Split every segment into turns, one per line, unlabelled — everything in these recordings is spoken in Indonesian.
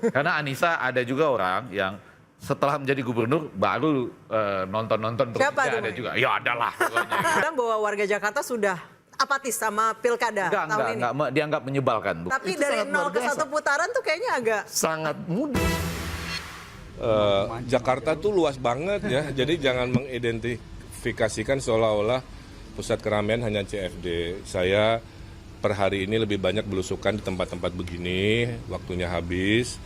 Karena Anissa ada juga orang yang setelah menjadi gubernur baru nonton-nonton
Siapa
berikutnya ada juga. Ya adalah pokoknya.
Bilang bahwa warga Jakarta sudah apatis sama pilkada tahun ini.
Enggak, dianggap menyebalkan. Bu.
Tapi
Itu
dari
sangat
0
luar
ke
biasa.
1 putaran tuh kayaknya agak
Sangat mudah.
Jakarta tuh luas banget ya, jadi jangan mengidentifikasikan seolah-olah pusat keramaian hanya CFD. Saya per hari ini lebih banyak belusukan di tempat-tempat begini, waktunya habis,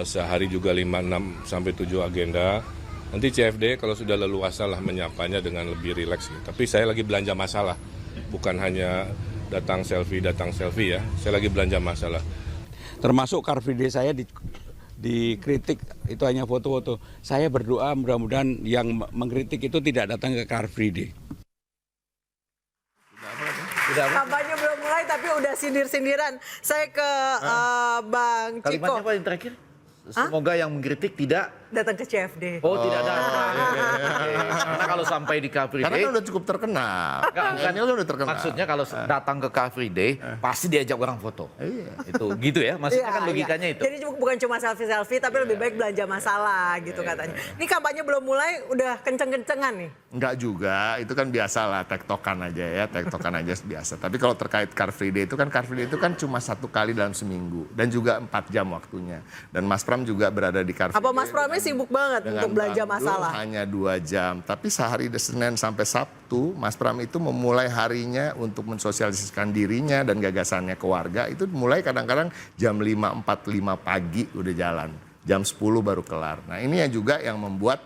sehari juga 5, 6, sampai 7 agenda. Nanti CFD kalau sudah leluasa lah menyapanya dengan lebih rileks. Tapi saya lagi belanja masalah, bukan hanya datang selfie ya, saya lagi belanja masalah.
Termasuk Car Free Day saya dikritik, itu hanya foto-foto. Saya berdoa mudah-mudahan yang mengkritik itu tidak datang ke Car Free Day.
kampanye belum mulai tapi udah sindir-sindiran. Saya ke Bang Ciko.
Kalimatnya apa yang terakhir? Semoga yang mengkritik tidak
Datang ke CFD.
tidak ada. Karena kalau sampai di Car Free
Karena
Day,
kan udah cukup terkenal.
Enggak,
Ini udah terkenal.
maksudnya kalau datang ke Car Free Day pasti diajak orang foto.
Iya.
Itu gitu ya, maksudnya
Iya,
kan logikanya
iya.
itu.
Jadi bukan cuma selfie-selfie tapi lebih baik belanja masalah gitu katanya. Ini kampanye belum mulai udah kenceng-kencengan nih.
Enggak juga, itu kan biasa lah, tektokan aja ya, tektokan aja biasa. Tapi kalau terkait Car Free Day itu kan cuma 1 kali dalam seminggu. Dan juga 4 jam waktunya. Dan Mas Pram juga berada di Car Free
Apa
Day
Mas Pramnya sibuk banget
dengan
untuk belanja
Bang Dul
masalah?
hanya 2 jam. Tapi sehari Senin sampai Sabtu, Mas Pram itu memulai harinya untuk mensosialisasikan dirinya dan gagasannya ke warga. Itu mulai kadang-kadang jam 5.45 pagi udah jalan. Jam 10 baru kelar. Nah ini juga yang membuat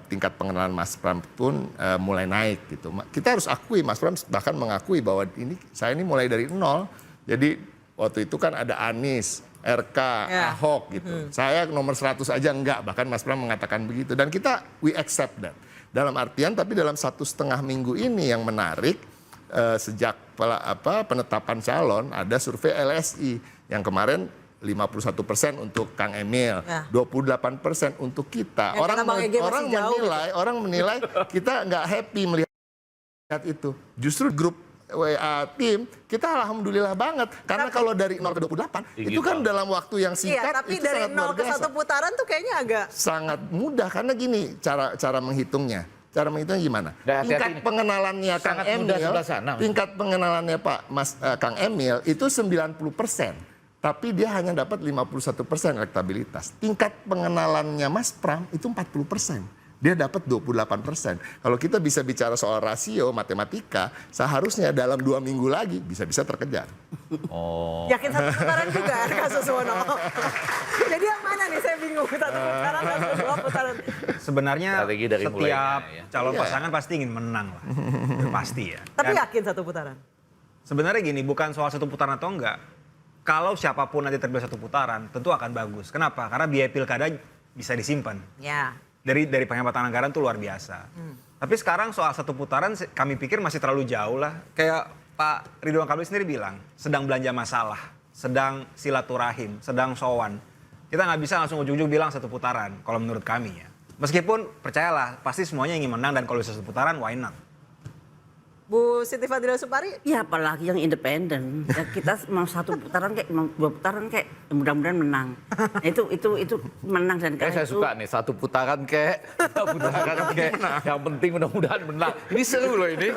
tingkat pengenalan Mas Pram pun mulai naik gitu. Kita harus akui, Mas Pram bahkan mengakui bahwa saya ini mulai dari nol. Jadi waktu itu kan ada Anies, RK, Ahok gitu. Saya nomor 100 aja enggak, bahkan Mas Pram mengatakan begitu. Dan kita we accept that. Dalam artian tapi dalam 1,5 minggu ini yang menarik sejak penetapan calon ada survei LSI yang kemarin 51% untuk Kang Emil, 28% untuk kita.
Ya,
Orang menilai kita nggak happy melihat itu. Justru grup WA tim kita alhamdulillah banget karena kalau dari 0 ke 28 itu kan dalam waktu yang singkat.
Iya, tapi
itu
dari
sangat luar
0 ke 1 putaran tuh kayaknya agak
sangat mudah karena gini cara menghitungnya. Cara menghitungnya gimana? Tingkat pengenalannya Kang Emil, tingkat pengenalannya Kang Emil itu 90%. Tapi dia hanya dapat 51% elektabilitas. Tingkat pengenalannya Mas Pram itu 40%. Dia dapat 28%. Kalau kita bisa bicara soal rasio matematika, seharusnya dalam 2 minggu lagi bisa-bisa terkejar.
yakin 1 putaran juga RK Suswono. Jadi yang mana nih saya bingung, 1 putaran atau 2 putaran.
Sebenarnya
Strategi dari
setiap
mulainya, ya.
calon pasangan pasti ingin menang lah. Pasti ya.
Tapi
Dan
yakin 1 putaran.
sebenarnya gini, bukan soal 1 putaran atau enggak. Kalau siapapun nanti terpilih 1 putaran, tentu akan bagus. Kenapa? Karena biaya pilkada bisa disimpan.
Ya.
Dari penghematan anggaran tuh luar biasa. Tapi sekarang soal 1 putaran kami pikir masih terlalu jauh lah. Kayak Pak Ridwan Kamil sendiri bilang, sedang belanja masalah, sedang silaturahim, sedang sowan. Kita nggak bisa langsung ujung-ujung bilang 1 putaran kalau menurut kami ya. Meskipun percayalah pasti semuanya ingin menang dan kalau bisa 1 putaran why not?
Bu Siti Fadila Supari,
Ya apalagi yang independen. Ya, kita mau 1 putaran kayak mau 2 putaran kayak mudah-mudahan menang. Nah, itu menang dan
Saya suka nih 1 putaran kek, 2 putaran kek. Yang penting mudah-mudahan menang. Ini seru loh ini.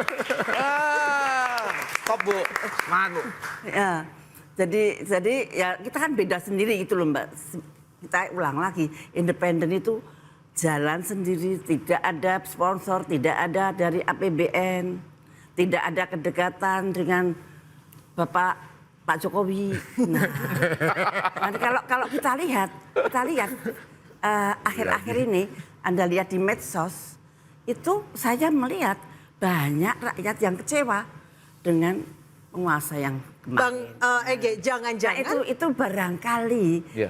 Top Bu.
Semangat Bu.
Ya. Jadi ya kita kan beda sendiri gitu loh Mbak. Kita ulang lagi, independen itu jalan sendiri, tidak ada sponsor, tidak ada dari APBN. Tidak ada kedekatan dengan Pak Jokowi. Nah, nanti kalau kita lihat akhir-akhir ini Anda lihat di medsos itu saya melihat banyak rakyat yang kecewa dengan penguasa yang
Bang
kemarin.
Ege, jangan-jangan
itu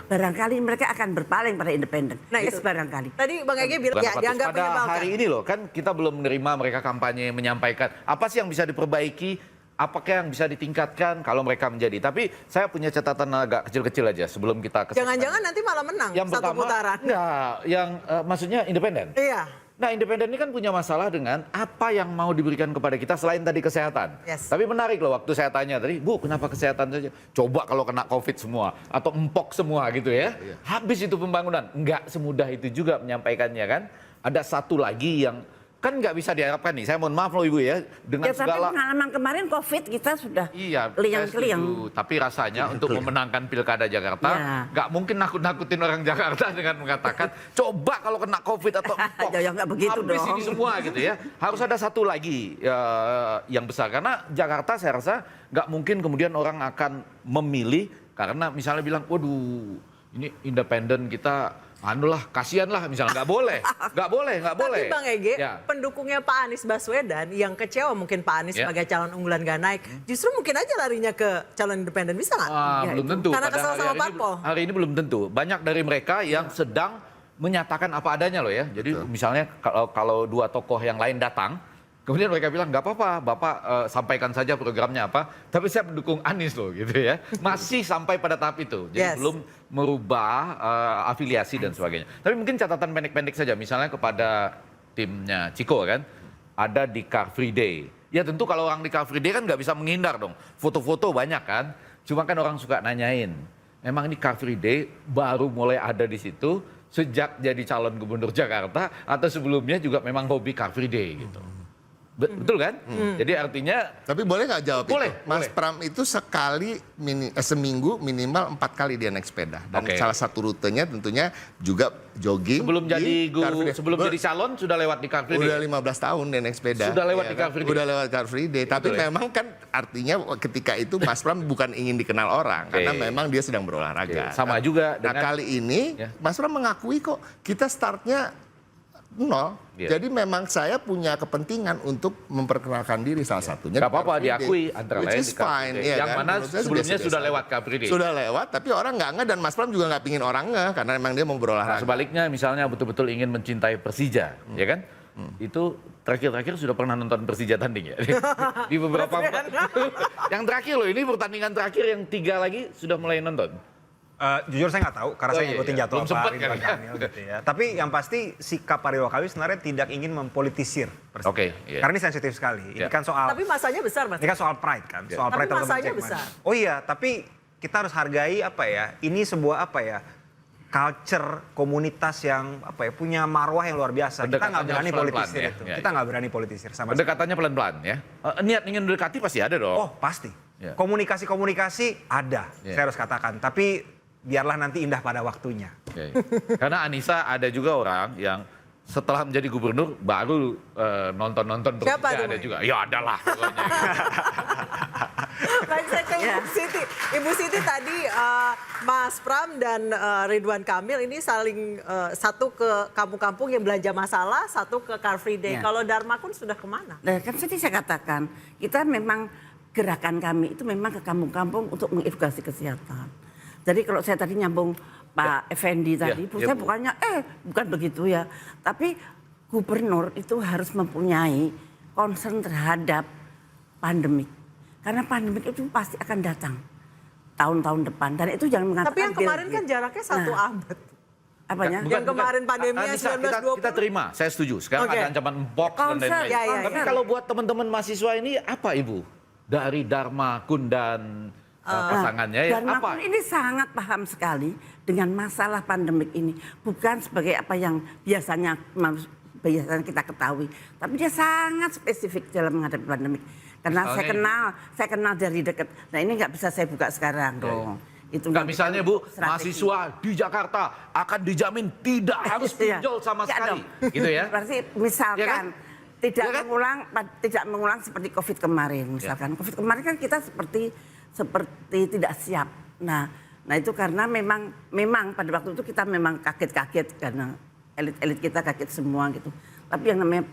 barangkali mereka akan berpaling pada independen.
Nah,
itu
itu
barangkali.
tadi Bang Ege bilang ya dianggap
pada
menyebalkan.
hari ini loh kan kita belum menerima mereka kampanye menyampaikan apa sih yang bisa diperbaiki, apakah yang bisa ditingkatkan kalau mereka menjadi. Tapi saya punya catatan agak kecil-kecil aja sebelum kita ke
Jangan-jangan nanti malah menang
yang
1
pertama,
putaran.
enggak, yang maksudnya independen.
Iya.
Nah, independen ini kan punya masalah dengan apa yang mau diberikan kepada kita selain tadi kesehatan.
Yes.
Tapi menarik loh waktu saya tanya tadi, Bu, kenapa kesehatan saja? Coba kalau kena COVID semua atau empok semua gitu ya. Habis itu pembangunan. Enggak semudah itu juga menyampaikannya kan. Ada satu lagi yang kan nggak bisa diharapkan nih. Saya mohon maaf loh Ibu ya, dengan
Ya, tapi
segala
pengalaman kemarin COVID kita sudah
Iya, saya
liang-liang.
setuju. Tapi rasanya untuk memenangkan Pilkada Jakarta,
Ya.
nggak mungkin nakut-nakutin orang Jakarta dengan mengatakan, coba kalau kena COVID atau empok,
Ya, nggak begitu
habis
dong.
ini semua gitu ya. Harus ada satu lagi yang besar. Karena Jakarta saya rasa nggak mungkin kemudian orang akan memilih, karena misalnya bilang, waduh ini independen kita, anulah, kasihan lah misalnya. Nggak boleh.
Tapi Bang Ege,
Ya.
pendukungnya Pak Anies Baswedan yang kecewa mungkin Pak Anies
Ya.
sebagai calon unggulan gak naik, justru mungkin aja larinya ke calon independen, bisa nggak?
Ya,
Belum
itu.
tentu.
Karena
Pada
kesel sama parpol.
hari ini belum tentu. Banyak dari mereka yang sedang menyatakan apa adanya loh ya. Jadi misalnya kalau dua tokoh yang lain datang, kemudian mereka bilang nggak apa-apa, Bapak sampaikan saja programnya apa. Tapi saya mendukung Anies loh gitu ya. Masih sampai pada tahap itu. Jadi
Yes.
belum merubah afiliasi dan sebagainya. Tapi mungkin catatan pendek-pendek saja. Misalnya kepada timnya Ciko kan, ada di Car Free Day. Ya tentu kalau orang di Car Free Day kan nggak bisa menghindar dong. Foto-foto banyak kan. Cuma kan orang suka nanyain, memang ini Car Free Day baru mulai ada di situ sejak jadi calon gubernur Jakarta atau sebelumnya juga memang hobi Car Free Day gitu. Betul kan? Jadi artinya
Tapi boleh nggak jawab
Boleh,
itu? Mas
boleh.
Pram itu seminggu minimal 4 kali dia naik sepeda. Dan
Oke.
salah satu rutenya tentunya juga jogging.
sebelum
di Car Free Day.
sebelum jadi calon sudah lewat di Car Free
Udah
Day.
15 tahun dia naik sepeda.
Sudah lewat
ya
di Car Free Day.
Udah lewat Car Free Day. Tapi
Betul ya?
memang kan artinya ketika itu Mas Pram bukan ingin dikenal orang.
Oke.
Karena memang dia sedang berolahraga.
Oke, sama juga
Nah
dengan-
kali ini
Ya.
Mas Pram mengakui kok kita startnya nol.
Iya.
Jadi memang saya punya kepentingan untuk memperkenalkan diri salah satunya.
Nggak
di
apa-apa,
Car Free Day.
diakui antara
Which
lain
is
di Car Free
fine,
Day.
iya
Yang
kan?
mana
Menurut saya
sebelumnya
biasa-biasa
sudah
aja.
lewat Car Free Day.
Sudah lewat, tapi orang nggak nge dan Mas Pram juga nggak pingin orang nge karena memang dia mau
Nah,
berolahraga.
sebaliknya misalnya betul-betul ingin mencintai Persija, ya kan? Itu terakhir-terakhir sudah pernah nonton Persija tanding ya? Di beberapa yang terakhir loh, ini pertandingan terakhir yang 3 lagi sudah mulai nonton.
Jujur saya nggak tahu karena
Oh,
saya
iya,
ngikutin
iya.
jadwal
Belum
Pak
sempet
Ridwan
kan ya?
Kamil gitu ya. Tapi yang pasti sikap Pak Ridwan Kamil sebenarnya tidak ingin mempolitisir Persija.
Oke, iya.
Karena ini sensitif sekali. Ini
Iya.
kan soal
Tapi masanya besar, Mas.
ini kan soal pride kan, soal
Tapi
pride teman-teman
masanya
Jackman.
besar.
Oh iya, tapi kita harus hargai apa ya? Ini sebuah apa ya? Culture komunitas yang apa ya punya marwah yang luar biasa. Kita nggak
Pendekatannya
berani
harus pelan-pelan,
politisir
ya.
itu.
Ya,
Kita
ya.
nggak berani politisir sama sekali.
Pendekatannya pelan-pelan ya. Niat ingin mendekati pasti ada dong.
Oh pasti.
Ya.
Komunikasi ada,
Ya.
saya harus katakan. Tapi biarlah nanti indah pada waktunya.
Ya, ya. Karena Anissa ada juga orang yang setelah menjadi gubernur baru nonton-nonton
Siapa
Persija
tuh,
ada
Mai?
juga. Ya ada lah pokoknya.
Baik, saya ke Ibu Siti. Ibu Siti tadi Mas Pram dan Ridwan Kamil ini saling satu ke kampung-kampung yang belanja masalah, satu ke Car Free Day.
Ya.
Kalau Dharma Kun sudah kemana?
Nah, kan tadi saya katakan, kita memang gerakan kami itu memang ke kampung-kampung untuk mengedukasi kesehatan. Jadi kalau saya tadi nyambung Pak Effendi tadi,
Ya,
saya
Bu.
bukannya bukan begitu ya. Tapi gubernur itu harus mempunyai concern terhadap pandemik. Karena pandemik itu pasti akan datang tahun-tahun depan. Dan itu jangan mengatakan
Tapi yang kemarin
Bill
kan
Gates.
jaraknya 1
Nah,
abad.
apanya?
Yang kemarin pandeminya
Anissa,
1920.
kita terima, saya setuju. Sekarang
Oke.
ada ancaman empok dan
Concern,
lain-lain.
ya, ya,
Tapi
ya.
kalau buat teman-teman mahasiswa ini apa Ibu? Dari Dharma Kun dan pasangannya ya
Dan
apa?
Makun ini sangat paham sekali dengan masalah pandemik ini. Bukan sebagai apa yang biasanya kita ketahui. Tapi dia sangat spesifik dalam menghadapi pandemik. Karena saya kenal dari dekat. Nah ini nggak bisa saya buka sekarang dong. Itu
Enggak,
nanti
misalnya
kan
Bu,
strategi.
mahasiswa di Jakarta akan dijamin tidak harus
Iya.
pinjol sama
Nggak
sekali.
dong.
Gitu ya?
Berarti
Iya
misalkan
kan?
tidak
Iya kan?
tidak mengulang seperti Covid kemarin misalkan. Covid kemarin kan kita seperti tidak siap. Nah itu karena memang pada waktu itu kita memang kaget-kaget karena elit-elit kita kaget semua gitu. Tapi yang namanya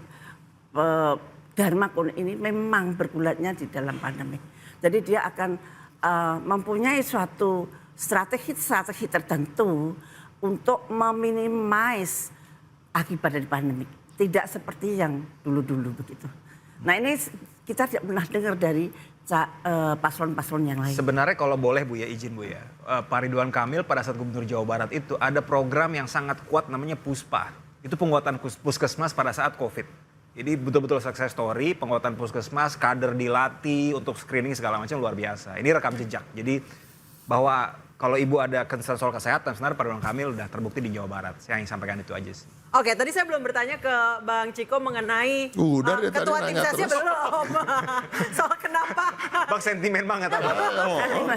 Dharma Kun ini memang bergulatnya di dalam pandemik. Jadi dia akan mempunyai suatu strategi tertentu untuk meminimais akibat dari pandemik. Tidak seperti yang dulu-dulu begitu. Nah ini kita tidak pernah dengar dari paslon-paslon yang lain.
Sebenarnya kalau boleh Bu ya, izin Bu ya. Pak Ridwan Kamil pada saat Gubernur Jawa Barat itu ada program yang sangat kuat namanya Puspa. itu penguatan puskesmas pada saat COVID. Jadi betul-betul success story, penguatan puskesmas, kader dilatih untuk screening segala macam luar biasa. Ini rekam jejak. Jadi bahwa kalau ibu ada concern soal kesehatan, sebenarnya Pak Ridwan Kamil udah terbukti di Jawa Barat. Saya ingin sampaikan itu aja sih.
Oke, tadi saya belum bertanya ke Bang Ciko mengenai
Udah dari tadi
ketua tim
nanya
sesnya
terus.
belum. Soal kenapa
Bang sentimen banget apa?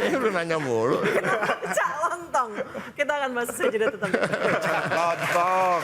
Ini udah nanya mulu.
Cak Lontong. Kita akan bahas saja tetap.
Lontong.